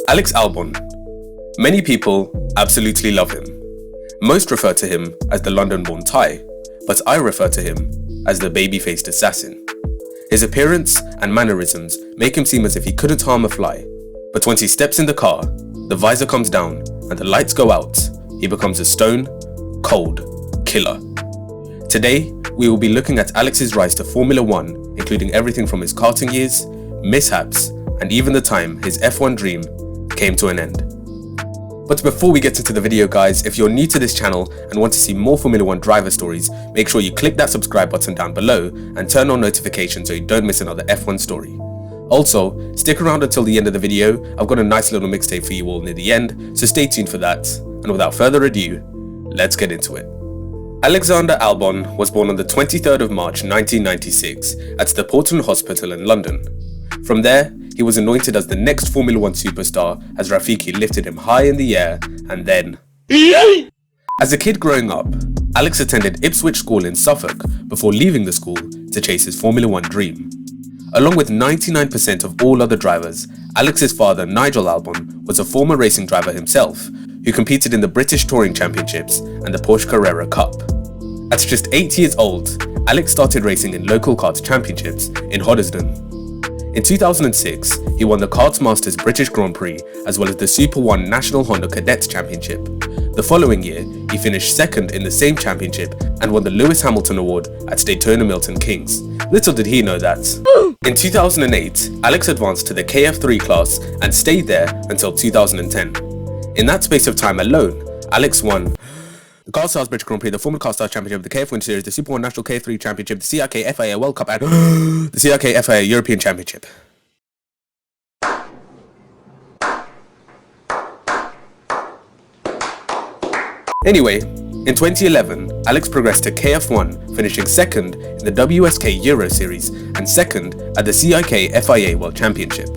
Alex Albon. Many people absolutely love him. Most refer to him as the London-born Thai, but I refer to him as the baby-faced assassin. His appearance and mannerisms make him seem as if he couldn't harm a fly, but once he steps in the car, the visor comes down and the lights go out, he becomes a stone, cold killer. Today, we will be looking at Alex's rise to Formula 1, including everything from his karting years, mishaps, and even the time his F1 dream came to an end. But before we get into the video, guys, if you're new to this channel and want to see more Formula 1 driver stories, make sure you click that subscribe button down below and turn on notifications so you don't miss another F1 story. Also, stick around until the end of the video. I've got a nice little mixtape for you all near the end, so stay tuned for that. And without further ado, let's get into it. Alexander Albon was born on the 23rd of March 1996 at the Porton Hospital in London. From there, he was anointed as the next Formula 1 superstar as Rafiki lifted him high in the air and then... As a kid growing up, Alex attended Ipswich School in Suffolk before leaving the school to chase his Formula 1 dream. Along with 99% of all other drivers, Alex's father Nigel Albon was a former racing driver himself who competed in the British Touring Championships and the Porsche Carrera Cup. At just 8 years old, Alex started racing in local kart championships in Hoddesdon. In 2006, he won the Karts Masters British Grand Prix as well as the Super 1 National Honda Cadets Championship. The following year, he finished second in the same championship and won the Lewis Hamilton Award at Daytona Milton Keynes. Little did he know that. In 2008, Alex advanced to the KF3 class and stayed there until 2010. In that space of time alone, Alex won the Car Stars British Grand Prix, the Formula Car Stars Championship, the KF1 Series, the Super 1 National K3 Championship, the CRK FIA World Cup, and the CRK FIA European Championship. Anyway, in 2011, Alex progressed to KF1, finishing second in the WSK Euro Series and second at the CIK FIA World Championship.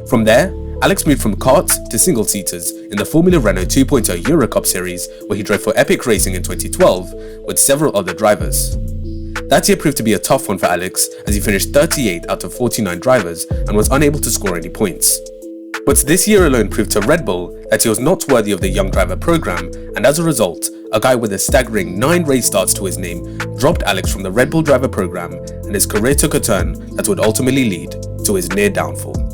From there, Alex moved from karts to single-seaters in the Formula Renault 2.0 Euro Cup Series, where he drove for Epic Racing in 2012 with several other drivers. That year proved to be a tough one for Alex, as he finished 38 out of 49 drivers and was unable to score any points. But this year alone proved to Red Bull that he was not worthy of the Young Driver program, and as a result, a guy with a staggering 9 race starts to his name dropped Alex from the Red Bull driver program, and his career took a turn that would ultimately lead to his near downfall.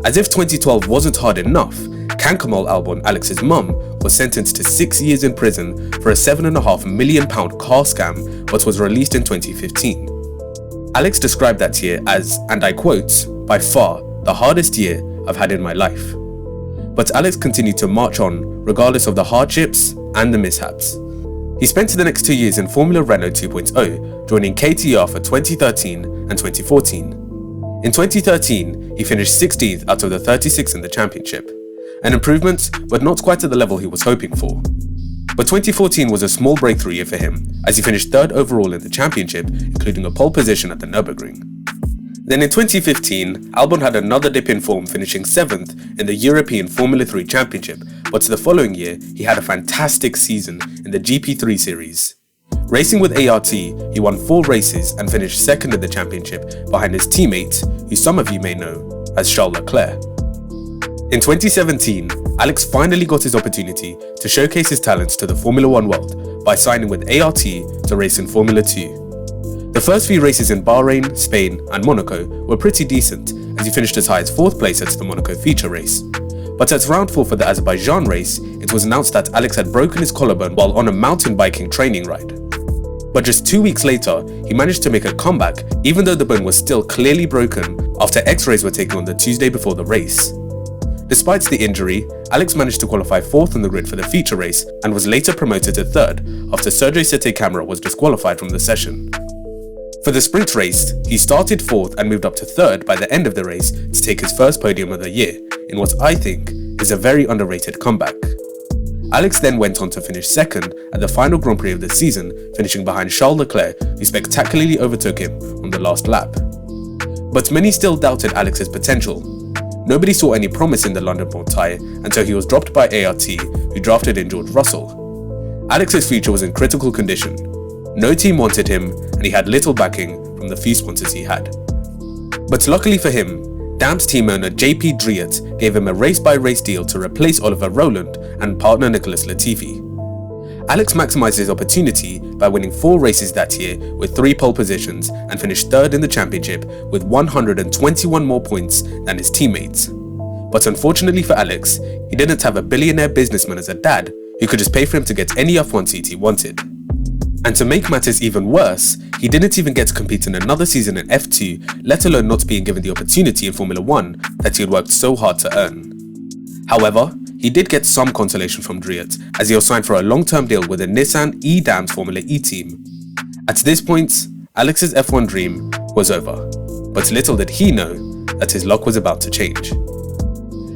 As if 2012 wasn't hard enough, Kankamal Albon, Alex's mum, was sentenced to 6 years in prison for a £7.5 million car scam but was released in 2015. Alex described that year as, and I quote, "by far the hardest year I've had in my life." But Alex continued to march on regardless of the hardships and the mishaps. He spent the next 2 years in Formula Renault 2.0, joining KTR for 2013 and 2014. In 2013, he finished 16th out of the 36 in the championship, an improvement but not quite at the level he was hoping for. But 2014 was a small breakthrough year for him, as he finished 3rd overall in the championship, including a pole position at the Nürburgring. Then in 2015, Albon had another dip in form, finishing 7th in the European Formula 3 Championship, but the following year he had a fantastic season in the GP3 series. Racing with ART, he won 4 races and finished 2nd in the championship behind his teammate, who some of you may know as Charles Leclerc. In 2017, Alex finally got his opportunity to showcase his talents to the Formula 1 world by signing with ART to race in Formula 2. The first few races in Bahrain, Spain and Monaco were pretty decent, as he finished as high as 4th place at the Monaco feature race. But at round 4 for the Azerbaijan race, it was announced that Alex had broken his collarbone while on a mountain biking training ride. But just 2 weeks later, he managed to make a comeback even though the bone was still clearly broken after x-rays were taken on the Tuesday before the race. Despite the injury, Alex managed to qualify 4th on the grid for the feature race and was later promoted to 3rd after Sergio Sette Camara was disqualified from the session. For the sprint race, he started 4th and moved up to 3rd by the end of the race to take his first podium of the year, in what I think is a very underrated comeback. Alex then went on to finish 2nd at the final Grand Prix of the season, finishing behind Charles Leclerc, who spectacularly overtook him on the last lap. But many still doubted Alex's potential. Nobody saw any promise in the London-born Thai until he was dropped by ART, who drafted in George Russell. Alex's future was in critical condition. No team wanted him, and he had little backing from the few sponsors he had. But luckily for him, Damp's team owner JP Driat gave him a race-by-race deal to replace Oliver Rowland and partner Nicholas Latifi. Alex maximised his opportunity by winning 4 races that year with 3 pole positions and finished 3rd in the championship with 121 more points than his teammates. But unfortunately for Alex, he didn't have a billionaire businessman as a dad who could just pay for him to get any F1 seat he wanted. And to make matters even worse, he didn't even get to compete in another season in F2, let alone not being given the opportunity in Formula 1 that he had worked so hard to earn. However, he did get some consolation from Driat as he was signed for a long-term deal with the Nissan E-Dams Formula E team. At this point, Alex's F1 dream was over, but little did he know that his luck was about to change.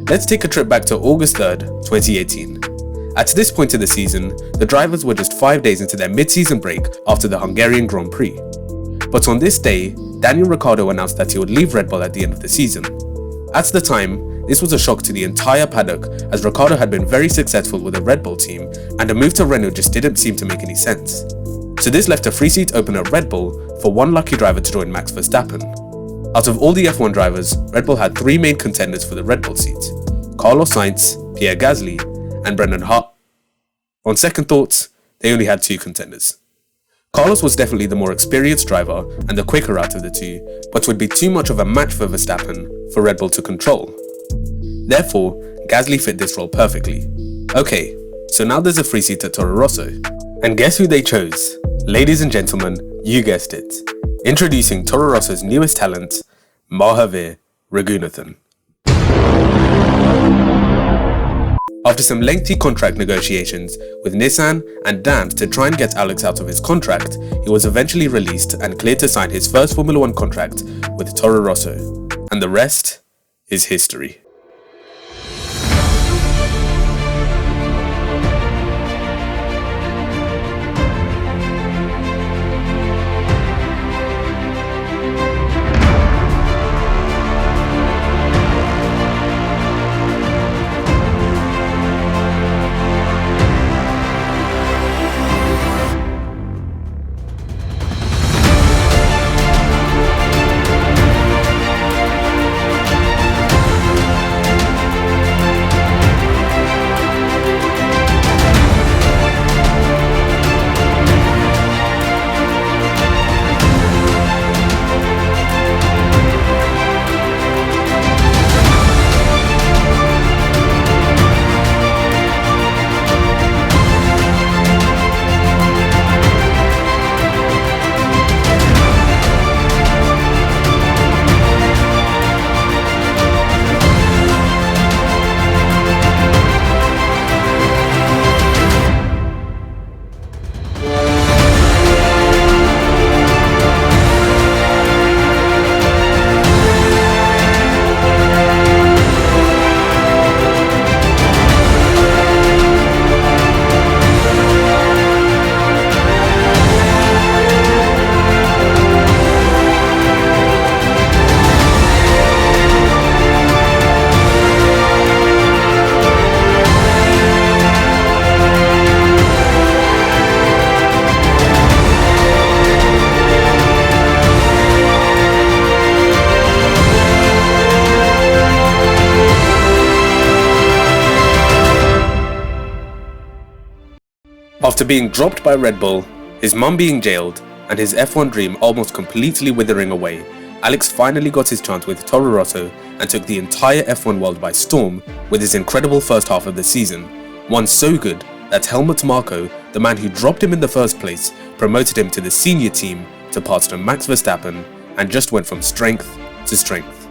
Let's take a trip back to August 3rd, 2018. At this point in the season, the drivers were just 5 days into their mid-season break after the Hungarian Grand Prix. But on this day, Daniel Ricciardo announced that he would leave Red Bull at the end of the season. At the time, this was a shock to the entire paddock as Ricciardo had been very successful with the Red Bull team and a move to Renault just didn't seem to make any sense. So this left a free seat open at Red Bull for one lucky driver to join Max Verstappen. Out of all the F1 drivers, Red Bull had 3 main contenders for the Red Bull seat: Carlos Sainz, Pierre Gasly, and Brendan Hart. On second thoughts, they only had 2 contenders. Carlos was definitely the more experienced driver and the quicker out of the 2, but would be too much of a match for Verstappen for Red Bull to control. Therefore, Gasly fit this role perfectly. Okay, so now there's a free seat at Toro Rosso. And guess who they chose? Ladies and gentlemen, you guessed it. Introducing Toro Rosso's newest talent, Mahavir Raghunathan. After some lengthy contract negotiations with Nissan and Dams to try and get Alex out of his contract, he was eventually released and cleared to sign his first Formula 1 contract with Toro Rosso. And the rest is history. After being dropped by Red Bull, his mum being jailed, and his F1 dream almost completely withering away, Alex finally got his chance with Toro Rosso and took the entire F1 world by storm with his incredible first half of the season, one so good that Helmut Marko, the man who dropped him in the first place, promoted him to the senior team to pass to Max Verstappen and just went from strength to strength.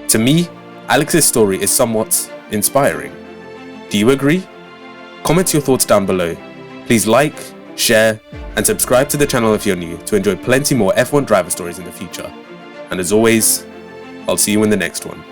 To me, Alex's story is somewhat inspiring. Do you agree? Comment your thoughts down below. Please like, share, and subscribe to the channel if you're new to enjoy plenty more F1 driver stories in the future. And as always, I'll see you in the next one.